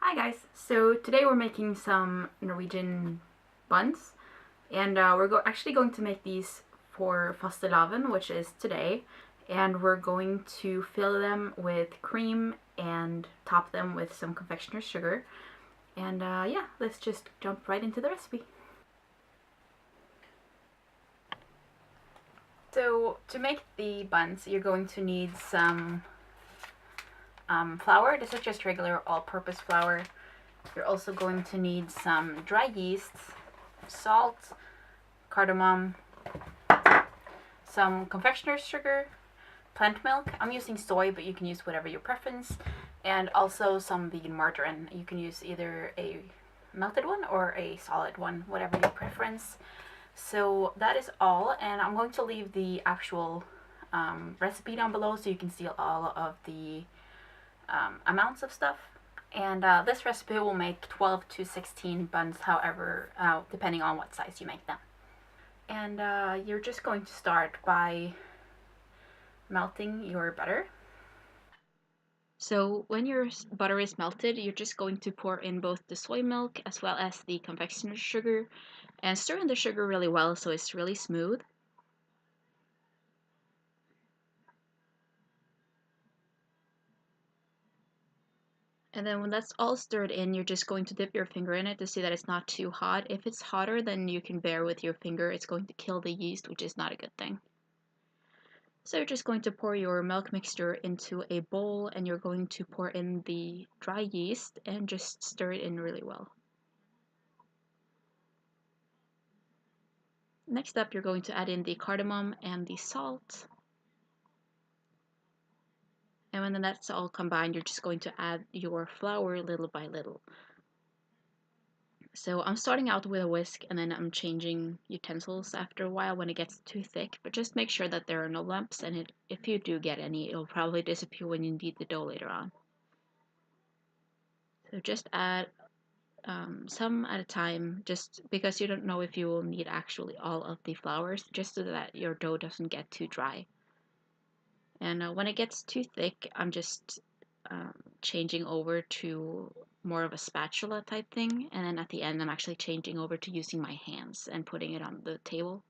Hi guys, so today we're making some Norwegian buns, and we're actually going to make these for Fastelavn, which is today, and we're going to fill them with cream and top them with some confectioner's sugar, and yeah, let's just jump right into the recipe. So to make the buns, you're going to need some flour. This is just regular all-purpose flour. You're also going to need some dry yeast, salt, cardamom, some confectioner's sugar, plant milk. I'm using soy, but you can use whatever your preference, and also some vegan margarine. You can use either a melted one or a solid one, whatever your preference. So that is all, and I'm going to leave the actual recipe down below so you can see all of the amounts of stuff. And this recipe will make 12 to 16 buns, however, depending on what size you make them. And you're just going to start by melting your butter. So when your butter is melted, you're just going to pour in both the soy milk as well as the confectioner's sugar and stir in the sugar really well so it's really smooth. And then when that's all stirred in, you're just going to dip your finger in it to see that it's not too hot. If it's hotter, then you can bear with your finger. It's going to kill the yeast, which is not a good thing. So you're just going to pour your milk mixture into a bowl, and you're going to pour in the dry yeast and just stir it in really well. Next up, you're going to add in the cardamom and the salt. And when that's all combined, you're just going to add your flour little by little. So I'm starting out with a whisk, and then I'm changing utensils after a while when it gets too thick, but just make sure that there are no lumps, and if you do get any, it'll probably disappear when you knead the dough later on. So just add some at a time, just because you don't know if you will need actually all of the flours, just so that your dough doesn't get too dry. And when it gets too thick, I'm just changing over to more of a spatula type thing, and then at the end I'm actually changing over to using my hands and putting it on the table.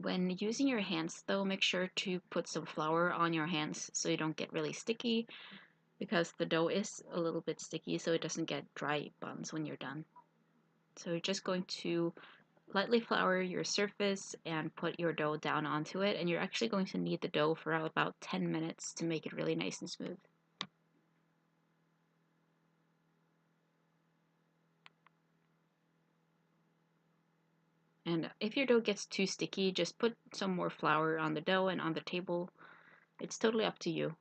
When using your hands though, make sure to put some flour on your hands so you don't get really sticky, because the dough is a little bit sticky so it doesn't get dry buns when you're done. So you're just going to lightly flour your surface and put your dough down onto it, and you're actually going to knead the dough for about 10 minutes to make it really nice and smooth. And if your dough gets too sticky, just put some more flour on the dough and on the table. It's totally up to you.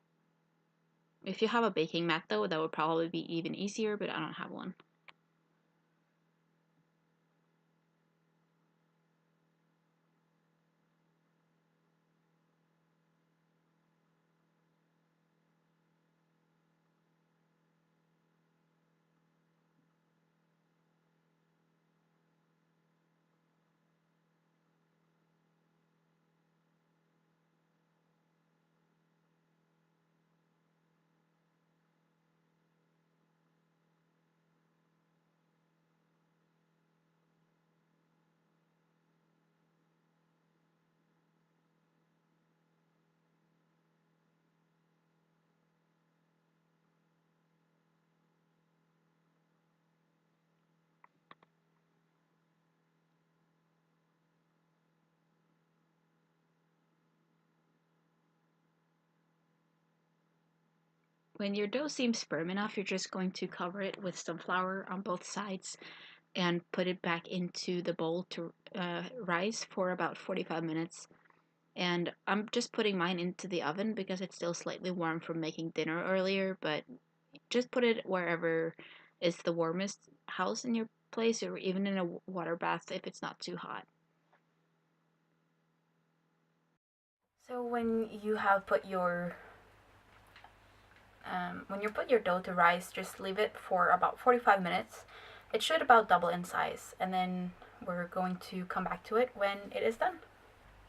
If you have a baking mat though, that would probably be even easier, but I don't have one. When your dough seems firm enough, you're just going to cover it with some flour on both sides and put it back into the bowl to rise for about 45 minutes. And I'm just putting mine into the oven because it's still slightly warm from making dinner earlier, but just put it wherever is the warmest house in your place, or even in a water bath if it's not too hot. So when you have put your dough to rise, just leave it for about 45 minutes. It should about double in size, and then we're going to come back to it when it is done.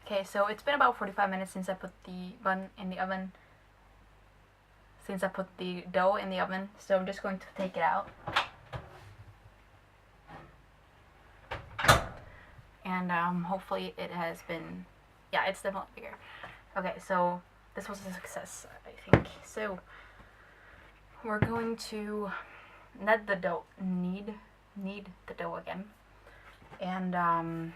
Okay, so it's been about 45 minutes since I put the bun in the oven. Since I put the dough in the oven, so I'm just going to take it out. And hopefully it has been, yeah, it's definitely bigger. Okay, so this was a success, I think. So we're going to knead the dough again. And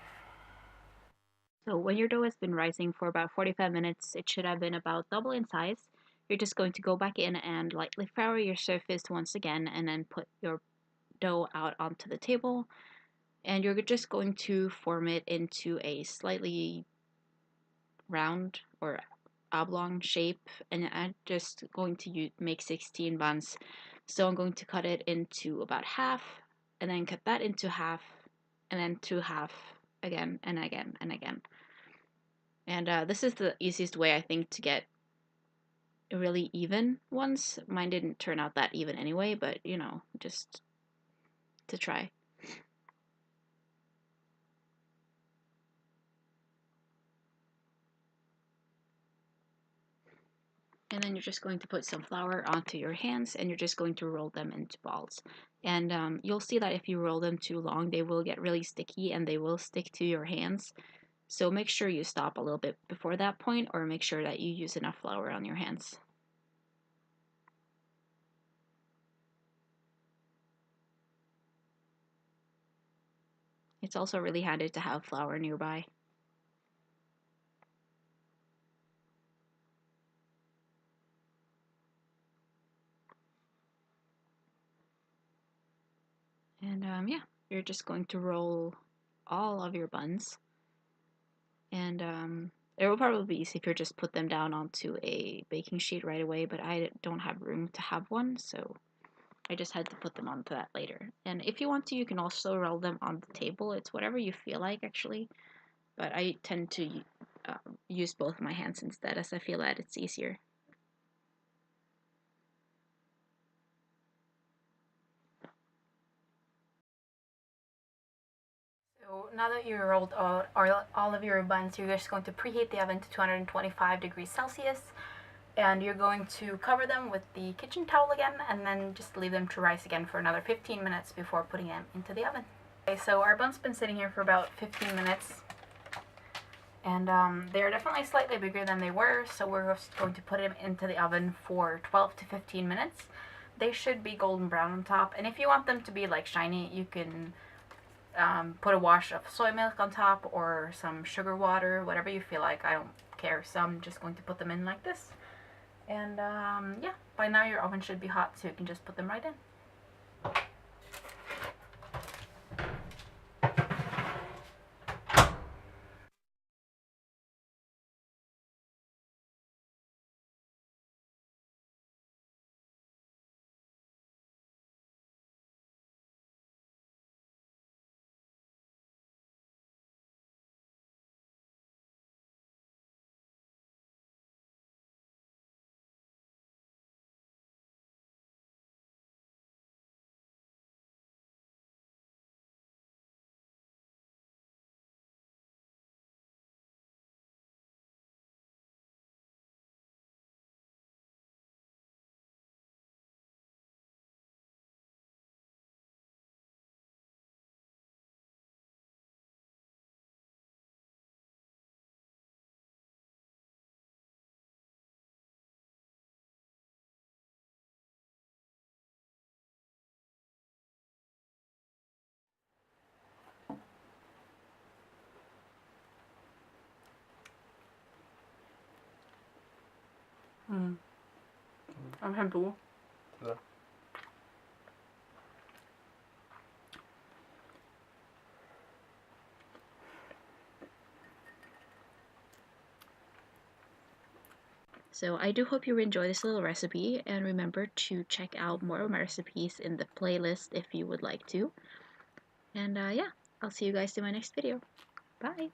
so when your dough has been rising for about 45 minutes, it should have been about double in size. You're just going to go back in and lightly flour your surface once again, and then put your dough out onto the table. And you're just going to form it into a slightly round or oblong shape, and I'm just going to make 16 buns. So I'm going to cut it into about half, and then cut that into half, and then to half again and again and again. And this is the easiest way, I think, to get really even ones. Mine didn't turn out that even anyway, but you know, just to try. And then you're just going to put some flour onto your hands, and you're just going to roll them into balls. And you'll see that if you roll them too long, they will get really sticky and they will stick to your hands. So make sure you stop a little bit before that point, or make sure that you use enough flour on your hands. It's also really handy to have flour nearby. And yeah, you're just going to roll all of your buns. And it will probably be easy if you just put them down onto a baking sheet right away, but I don't have room to have one, so I just had to put them onto that later. And if you want to, you can also roll them on the table. It's whatever you feel like, actually. But I tend to use both my hands instead, as I feel that it's easier. So now that you rolled all of your buns, you're just going to preheat the oven to 225 degrees Celsius. And you're going to cover them with the kitchen towel again, and then just leave them to rise again for another 15 minutes before putting them into the oven. Okay, so our bun's been sitting here for about 15 minutes, and they're definitely slightly bigger than they were, so we're just going to put them into the oven for 12 to 15 minutes. They should be golden brown on top, and if you want them to be like shiny, you can put a wash of soy milk on top or some sugar water, whatever you feel like. I don't care, so I'm just going to put them in like this. And yeah, by now your oven should be hot, so you can just put them right in. I'm happy. Ja. So I do hope you enjoy this little recipe, and remember to check out more of my recipes in the playlist if you would like to. And yeah, I'll see you guys in my next video. Bye!